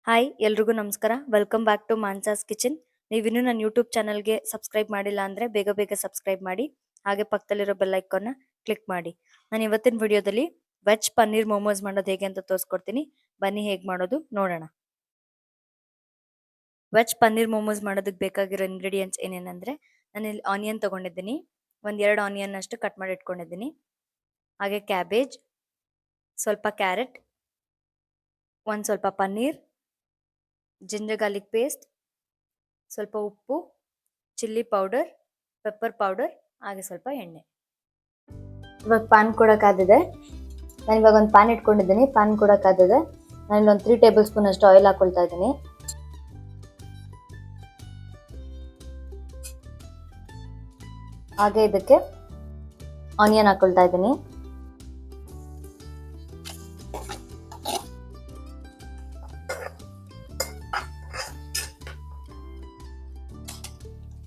Hi ಎಲ್ರಿಗೂ ನಮಸ್ಕಾರ. Welcome back to Mansa's kitchen. ನೀವಿನ್ನೂ ನನ್ನ ಯೂಟ್ಯೂಬ್ ಚಾನಲ್ಗೆ ಸಬ್ಸ್ಕ್ರೈಬ್ ಮಾಡಿಲ್ಲ ಅಂದರೆ ಬೇಗ ಬೇಗ ಸಬ್ಸ್ಕ್ರೈಬ್ ಮಾಡಿ. ಹಾಗೆ ಪಕ್ಕದಲ್ಲಿರೋ ಬೆಲ್ ಐಕಾನ್ನ ಕ್ಲಿಕ್ ಮಾಡಿ. ನಾನು ಇವತ್ತಿನ ವಿಡಿಯೋದಲ್ಲಿ ವೆಜ್ ಪನ್ನೀರ್ ಮೋಮೋಸ್ ಮಾಡೋದು ಹೇಗೆ ಅಂತ ತೋರಿಸ್ಕೊಡ್ತೀನಿ. ಬನ್ನಿ ಹೇಗೆ ಮಾಡೋದು ನೋಡೋಣ. ವೆಜ್ ಪನ್ನೀರ್ ಮೋಮೋಸ್ ಮಾಡೋದಕ್ಕೆ ಬೇಕಾಗಿರೋ ಇಂಗ್ರೀಡಿಯೆಂಟ್ಸ್ ಏನೇನಂದರೆ, ನಾನಿಲ್ಲಿ ಆನಿಯನ್ ತೊಗೊಂಡಿದ್ದೀನಿ. ಒಂದೆರಡು ಆನಿಯನ್ ಅಷ್ಟು ಕಟ್ ಮಾಡಿ ಇಟ್ಕೊಂಡಿದ್ದೀನಿ. ಹಾಗೆ ಕ್ಯಾಬೇಜ್, ಸ್ವಲ್ಪ ಕ್ಯಾರೆಟ್, ಒಂದು ಸ್ವಲ್ಪ ಪನ್ನೀರ್, ಜಿಂಜರ್ ಗಾರ್ಲಿಕ್ ಪೇಸ್ಟ್, ಸ್ವಲ್ಪ ಉಪ್ಪು, ಚಿಲ್ಲಿ ಪೌಡರ್, ಪೆಪ್ಪರ್ ಪೌಡರ್, ಹಾಗೆ ಸ್ವಲ್ಪ ಎಣ್ಣೆ. ಇವಾಗ ಪಾನ್ ಕೂಡ ಕಾದಿದೆ. ನಾನು ಇವಾಗ ಒಂದು ಪ್ಯಾನ್ ಇಟ್ಕೊಂಡಿದ್ದೀನಿ. ಪ್ಯಾನ್ ಕೂಡ ಕಾದಿದೆ. ನಾನು ಒಂದು 3 ಟೇಬಲ್ ಸ್ಪೂನ್ ಅಷ್ಟು ಆಯಿಲ್ ಹಾಕೊಳ್ತಾ ಇದ್ದೀನಿ. ಹಾಗೆ ಇದಕ್ಕೆ ಆನಿಯನ್ ಹಾಕೊಳ್ತಾ ಇದ್ದೀನಿ.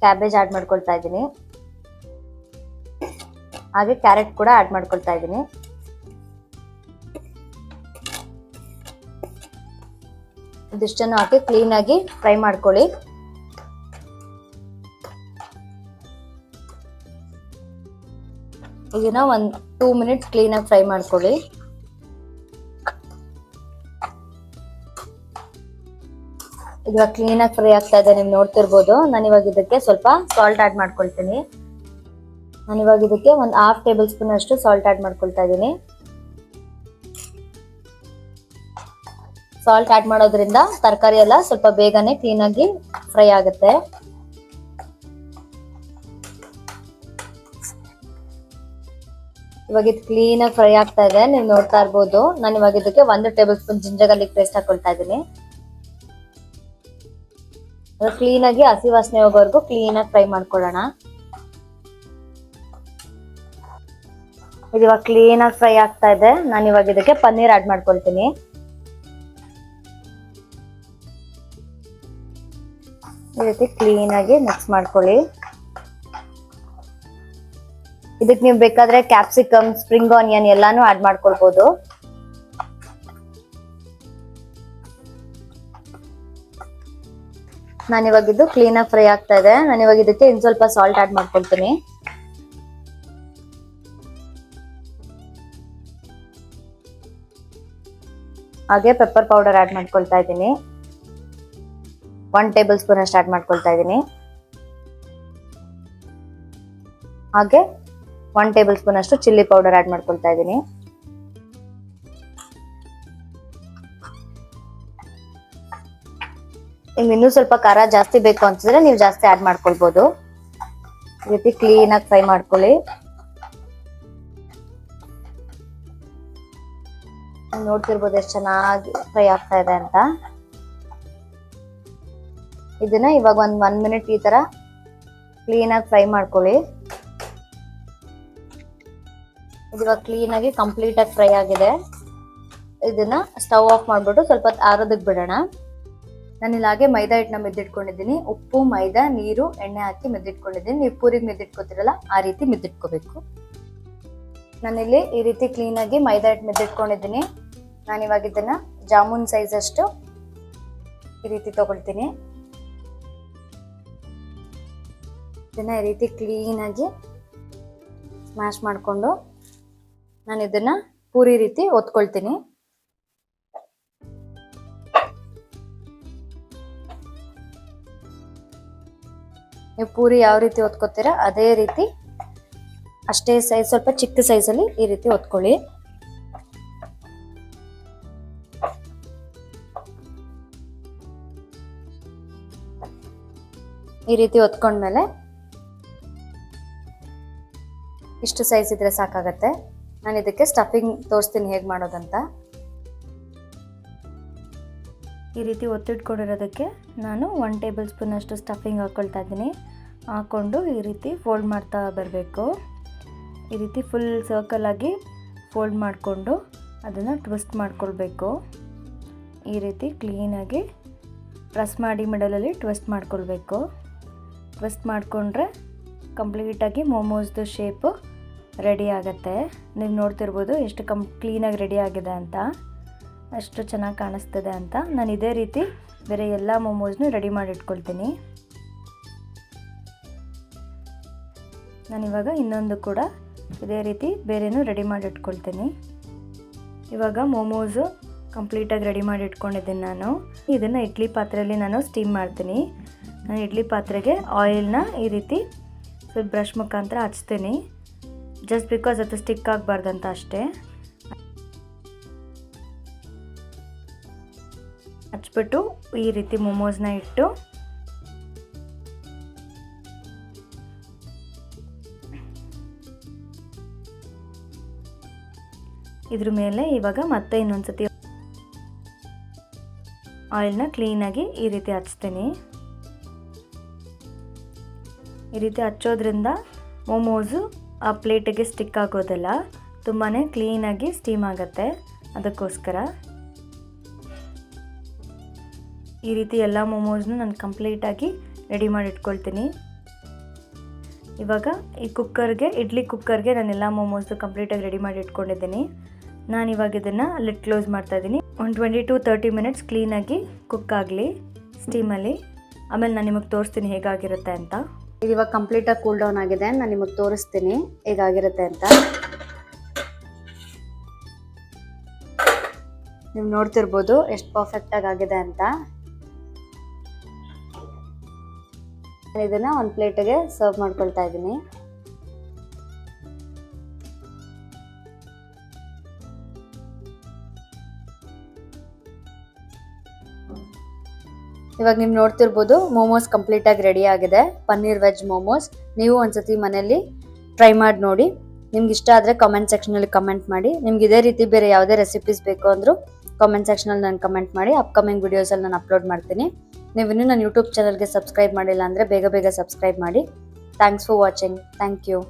ಕ್ಯಾಬೇಜ್ ಆಡ್ ಮಾಡ್ಕೊಳ್ತಾ ಇದ್ದೀನಿ. ಹಾಗೆ ಕ್ಯಾರೆಟ್ ಕೂಡ ಆಡ್ ಮಾಡ್ಕೊಳ್ತಾ ಇದ್ದೀನಿ. ಇದಿಷ್ಟನ್ನು ಹಾಕಿ ಕ್ಲೀನ್ ಆಗಿ ಫ್ರೈ ಮಾಡ್ಕೊಳ್ಳಿ. ಇದನ್ನ ಒಂದು 2 ಮಿನಿಟ್ಸ್ ಕ್ಲೀನ್ ಆಗಿ ಫ್ರೈ ಮಾಡ್ಕೊಳ್ಳಿ. ಇವಾಗ ಕ್ಲೀನ್ ಆಗಿ ಫ್ರೈ ಆಗ್ತಾ ಇದೆ, ನೀವು ನೋಡ್ತಿರ್ಬೋದು. ನಾನು ಇವಾಗ ಇದಕ್ಕೆ ಸ್ವಲ್ಪ ಸಾಲ್ಟ್ ಆಡ್ ಮಾಡ್ಕೊಳ್ತೀನಿ. ನಾನು ಇವಾಗ ಇದಕ್ಕೆ ಒಂದು 1/2 ಟೇಬಲ್ ಸ್ಪೂನ್ ಅಷ್ಟು ಸಾಲ್ಟ್ ಆಡ್ ಮಾಡ್ಕೊಳ್ತಾ ಇದ್ದೀನಿ. ಸಾಲ್ಟ್ ಆಡ್ ಮಾಡೋದ್ರಿಂದ ತರಕಾರಿ ಎಲ್ಲ ಸ್ವಲ್ಪ ಬೇಗನೆ ಕ್ಲೀನ್ ಆಗಿ ಫ್ರೈ ಆಗುತ್ತೆ. ಇವಾಗ ಇದು ಕ್ಲೀನ್ ಆಗಿ ಫ್ರೈ ಆಗ್ತಾ ಇದೆ, ನೀವು ನೋಡ್ತಾ ಇರ್ಬೋದು. ನಾನು ಇವಾಗ ಇದಕ್ಕೆ 1 table spoon ginger garlic paste ಹಾಕೊಳ್ತಾ ಇದ್ದೀನಿ. ಕ್ಲೀನ್ ಆಗಿ ಹಸಿ ವಾಸನೆ ಹೋಗೋವರೆಗೂ ಕ್ಲೀನ್ ಆಗಿ ಫ್ರೈ ಮಾಡ್ಕೊಳ್ಳೋಣ. ಇದು ಇವಾಗ ಕ್ಲೀನ್ ಆಗಿ ಫ್ರೈ ಆಗ್ತಾ ಇದೆ. ನಾನು ಇವಾಗ ಇದಕ್ಕೆ ಪನ್ನೀರ್ ಆಡ್ ಮಾಡ್ಕೊಳ್ತೀನಿ. ಈ ರೀತಿ ಕ್ಲೀನ್ ಆಗಿ ಮಿಕ್ಸ್ ಮಾಡ್ಕೊಳ್ಳಿ. ಇದಕ್ಕೆ ನೀವು ಬೇಕಾದ್ರೆ ಕ್ಯಾಪ್ಸಿಕಮ್, ಸ್ಪ್ರಿಂಗ್ ಆನಿಯನ್ ಎಲ್ಲಾನು ಆಡ್ ಮಾಡ್ಕೊಳ್ಬಹುದು. ನಾನಿವಾಗ ಇದು ಕ್ಲೀನ್ ಆಗಿ ಫ್ರೈ ಆಗ್ತಾ ಇದೆ. ನಾನಿವಾಗ ಇದಕ್ಕೆ ಇನ್ನು ಸ್ವಲ್ಪ ಸಾಲ್ಟ್ ಆಡ್ ಮಾಡ್ಕೊಳ್ತೀನಿ. ಹಾಗೆ ಪೆಪ್ಪರ್ ಪೌಡರ್ ಆಡ್ ಮಾಡ್ಕೊಳ್ತಾ ಇದ್ದೀನಿ. 1 ಟೇಬಲ್ ಸ್ಪೂನ್ ಅಷ್ಟು ಆಡ್ ಮಾಡ್ಕೊಳ್ತಾ ಇದ್ದೀನಿ. ಹಾಗೆ 1 ಟೇಬಲ್ ಸ್ಪೂನ್ ಅಷ್ಟು ಚಿಲ್ಲಿ ಪೌಡರ್ ಆಡ್ ಮಾಡ್ಕೊಳ್ತಾ ಇದ್ದೀನಿ. ನಿಮ್ಗೆ ಇನ್ನೂ ಸ್ವಲ್ಪ ಖಾರ ಜಾಸ್ತಿ ಬೇಕು ಅಂತಿದ್ರೆ ನೀವು ಜಾಸ್ತಿ ಆಡ್ ಮಾಡ್ಕೊಳ್ಬಹುದು. ಈ ರೀತಿ ಕ್ಲೀನ್ ಆಗಿ ಫ್ರೈ ಮಾಡ್ಕೊಳ್ಳಿ. ನೋಡ್ತಿರ್ಬೋದು ಎಷ್ಟು ಚೆನ್ನಾಗಿ ಫ್ರೈ ಆಗ್ತಾ ಇದೆ ಅಂತ. ಇದನ್ನ ಇವಾಗ ಒಂದು 1 ಮಿನಿಟ್ ಈ ತರ ಕ್ಲೀನ್ ಆಗಿ ಫ್ರೈ ಮಾಡ್ಕೊಳ್ಳಿ. ಇದು ಇವಾಗ ಕ್ಲೀನ್ ಆಗಿ ಕಂಪ್ಲೀಟ್ ಆಗಿ ಫ್ರೈ ಆಗಿದೆ. ಇದನ್ನ ಸ್ಟವ್ ಆಫ್ ಮಾಡ್ಬಿಟ್ಟು ಸ್ವಲ್ಪ ಹೊತ್ತು ಆರೋದಕ್ಕೆ ಬಿಡೋಣ. ನಾನಿಲ್ಲಿ ಹಾಗೆ ಮೈದಾ ಹಿಟ್ಟನ್ನ ಮೆದ್ದಿಟ್ಕೊಂಡಿದ್ದೀನಿ. ಉಪ್ಪು, ಮೈದಾ, ನೀರು, ಎಣ್ಣೆ ಹಾಕಿ ಮೆದ್ದಿಟ್ಕೊಂಡಿದ್ದೀನಿ. ನೀವು ಪೂರಿಗೆ ಮೆದ್ದಿಟ್ಕೋತಿರಲ್ಲ ಆ ರೀತಿ ಮೆದ್ದಿಟ್ಕೋಬೇಕು. ನಾನಿಲ್ಲಿ ಈ ರೀತಿ ಕ್ಲೀನ್ ಆಗಿ ಮೈದಾ ಹಿಟ್ಟು ಮೆದ್ದಿಟ್ಕೊಂಡಿದ್ದೀನಿ. ನಾನಿವಾಗ ಇದನ್ನ ಜಾಮೂನ್ ಸೈಜ್ ಅಷ್ಟು ಈ ರೀತಿ ತಗೊಳ್ತೀನಿ. ಇದನ್ನ ಈ ರೀತಿ ಕ್ಲೀನ್ ಆಗಿ ಸ್ಮ್ಯಾಶ್ ಮಾಡಿಕೊಂಡು ನಾನು ಇದನ್ನ ಪೂರಿ ರೀತಿ ಒತ್ಕೊಳ್ತೀನಿ. ನೀವು ಪೂರಿ ಯಾವ ರೀತಿ ಒತ್ಕೋತೀರಾ ಅದೇ ರೀತಿ ಅಷ್ಟೇ ಸೈಜ್, ಸ್ವಲ್ಪ ಚಿಕ್ಕ ಸೈಜಲ್ಲಿ ಈ ರೀತಿ ಒತ್ಕೊಳ್ಳಿ. ಈ ರೀತಿ ಒತ್ಕೊಂಡ್ಮೇಲೆ ಇಷ್ಟು ಸೈಜ್ ಇದ್ರೆ ಸಾಕಾಗತ್ತೆ. ನಾನು ಇದಕ್ಕೆ ಸ್ಟಫಿಂಗ್ ತೋರಿಸ್ತೀನಿ ಹೇಗೆ ಮಾಡೋದಂತ. ಈ ರೀತಿ ಒತ್ತಿಟ್ಕೊಂಡಿರೋದಕ್ಕೆ ನಾನು 1 ಟೇಬಲ್ ಸ್ಪೂನ್ ಅಷ್ಟು ಸ್ಟಫಿಂಗ್ ಹಾಕ್ಕೊಳ್ತಾ ಇದ್ದೀನಿ. ಹಾಕ್ಕೊಂಡು ಈ ರೀತಿ ಫೋಲ್ಡ್ ಮಾಡ್ತಾ ಬರಬೇಕು. ಈ ರೀತಿ ಫುಲ್ ಸರ್ಕಲ್ ಆಗಿ ಫೋಲ್ಡ್ ಮಾಡಿಕೊಂಡು ಅದನ್ನು ಟ್ವಿಸ್ಟ್ ಮಾಡ್ಕೊಳ್ಬೇಕು. ಈ ರೀತಿ ಕ್ಲೀನಾಗಿ ಪ್ರೆಸ್ ಮಾಡಿ ಮಿಡಲಲ್ಲಿ ಟ್ವಿಸ್ಟ್ ಮಾಡ್ಕೊಳ್ಬೇಕು. ಟ್ವಿಸ್ಟ್ ಮಾಡಿಕೊಂಡ್ರೆ ಕಂಪ್ಲೀಟಾಗಿ ಮೋಮೋಸ್ದು ಶೇಪು ರೆಡಿ ಆಗುತ್ತೆ. ನೀವು ನೋಡ್ತಿರ್ಬೋದು ಎಷ್ಟು ಕ್ಲೀನಾಗಿ ರೆಡಿ ಆಗಿದೆ ಅಂತ. ಅಷ್ಟು ಚೆನ್ನಾಗಿ ಕಾಣಿಸ್ತದೆ ಅಂತ ನಾನು ಇದೇ ರೀತಿ ಬೇರೆ ಎಲ್ಲ ಮೊಮೋಸ್ನು ರೆಡಿ ಮಾಡಿ ಇಟ್ಕೊಳ್ತೀನಿ. ನಾನಿವಾಗ ಇನ್ನೊಂದು ಕೂಡ ಇದೇ ರೀತಿ ಬೇರೆನೂ ರೆಡಿ ಮಾಡಿ ಇಟ್ಕೊಳ್ತೀನಿ. ಇವಾಗ ಮೋಮೋಸು ಕಂಪ್ಲೀಟಾಗಿ ರೆಡಿ ಮಾಡಿ ಇಟ್ಕೊಂಡಿದ್ದೀನಿ. ನಾನು ಇದನ್ನು ಇಡ್ಲಿ ಪಾತ್ರೆಯಲ್ಲಿ ನಾನು ಸ್ಟೀಮ್ ಮಾಡ್ತೀನಿ. ನಾನು ಇಡ್ಲಿ ಪಾತ್ರೆಗೆ ಆಯಿಲ್ನ ಈ ರೀತಿ ಸ್ವಲ್ಪ ಬ್ರಷ್ ಮುಖಾಂತರ ಹಚ್ತೀನಿ, ಜಸ್ಟ್ ಬಿಕಾಸ್ ಅದು ಸ್ಟಿಕ್ ಆಗಬಾರ್ದಂತ ಅಷ್ಟೇ. ಹಚ್ಬಿಟ್ಟು ಈ ರೀತಿ ಮೊಮೋಸ್ನ ಇಟ್ಟು ಇದ್ರ ಮೇಲೆ ಇವಾಗ ಮತ್ತೆ ಇನ್ನೊಂದ್ಸತಿ ಆಯಿಲ್ನ ಕ್ಲೀನಾಗಿ ಈ ರೀತಿ ಹಚ್ತೀನಿ. ಈ ರೀತಿ ಹಚ್ಚೋದ್ರಿಂದ ಮೊಮೋಸು ಆ ಪ್ಲೇಟಿಗೆ ಸ್ಟಿಕ್ ಆಗೋದಿಲ್ಲ, ತುಂಬಾ ಕ್ಲೀನಾಗಿ ಸ್ಟೀಮ್ ಆಗುತ್ತೆ. ಅದಕ್ಕೋಸ್ಕರ ಈ ರೀತಿ ಎಲ್ಲ ಮೊಮೋಸ್ನು ನಾನು ಕಂಪ್ಲೀಟಾಗಿ ರೆಡಿ ಮಾಡಿ ಇಟ್ಕೊಳ್ತೀನಿ. ಇವಾಗ ಈ ಕುಕ್ಕರ್ಗೆ, ಇಡ್ಲಿ ಕುಕ್ಕರ್ಗೆ ನಾನೆಲ್ಲ ಮೊಮೋಸ್ದು ಕಂಪ್ಲೀಟಾಗಿ ರೆಡಿ ಮಾಡಿ ಇಟ್ಕೊಂಡಿದ್ದೀನಿ. ನಾನು ಇವಾಗ ಇದನ್ನು ಲಿಡ್ ಕ್ಲೋಸ್ ಮಾಡ್ತಾಯಿದ್ದೀನಿ. ಒಂದು 20 to 30 ಮಿನಿಟ್ಸ್ ಕ್ಲೀನಾಗಿ ಕುಕ್ ಆಗಲಿ ಸ್ಟೀಮಲ್ಲಿ. ಆಮೇಲೆ ನಾನು ನಿಮಗೆ ತೋರಿಸ್ತೀನಿ ಹೇಗಾಗಿರುತ್ತೆ ಅಂತ. ಇದು ಇವಾಗ ಕಂಪ್ಲೀಟಾಗಿ ಕೂಲ್ ಡೌನ್ ಆಗಿದೆ. ನಾನು ನಿಮಗೆ ತೋರಿಸ್ತೀನಿ ಹೇಗಾಗಿರುತ್ತೆ ಅಂತ. ನೀವು ನೋಡ್ತಿರ್ಬೋದು ಎಷ್ಟು ಪರ್ಫೆಕ್ಟಾಗಿ ಆಗಿದೆ ಅಂತ. ನಾನು ಇದನ್ನು ಒಂದು ಪ್ಲೇಟಿಗೆ ಸರ್ವ್ ಮಾಡ್ಕೊಳ್ತಾ ಇದ್ದೀನಿ. ಇವಾಗ ನೀವು ನೋಡ್ತಿರ್ಬೋದು ಮೋಮೋಸ್ ಕಂಪ್ಲೀಟಾಗಿ ರೆಡಿ ಆಗಿದೆ. ಪನ್ನೀರ್ ವೆಜ್ ಮೋಮೋಸ್. ನೀವು ಒಂದ್ಸತಿ ಮನೇಲಿ ಟ್ರೈ ಮಾಡಿ ನೋಡಿ. ನಿಮ್ಗೆ ಇಷ್ಟ ಆದರೆ ಕಾಮೆಂಟ್ ಸೆಕ್ಷನಲ್ಲಿ ಕಮೆಂಟ್ ಮಾಡಿ. ನಿಮ್ಗೆ ಇದೇ ರೀತಿ ಬೇರೆ ಯಾವುದೇ ರೆಸಿಪೀಸ್ ಬೇಕು ಅಂದರೂ ಕಾಮೆಂಟ್ ಸೆಕ್ಷನಲ್ಲಿ ನಾನು ಕಮೆಂಟ್ ಮಾಡಿ. ಅಪ್ಕಮಿಂಗ್ ವಿಡಿಯೋಸಲ್ಲಿ ನಾನು ಅಪ್ಲೋಡ್ ಮಾಡ್ತೀನಿ. ನೀವು ಇನ್ನೂ ನನ್ನ ಯೂಟ್ಯೂಬ್ ಚಾನಲ್ಗೆ ಸಬ್ಸ್ಕ್ರೈಬ್ ಮಾಡಿಲ್ಲ ಅಂದರೆ ಬೇಗ ಬೇಗ ಸಬ್ಸ್ಕ್ರೈಬ್ ಮಾಡಿ. Thanks for watching. Thank you.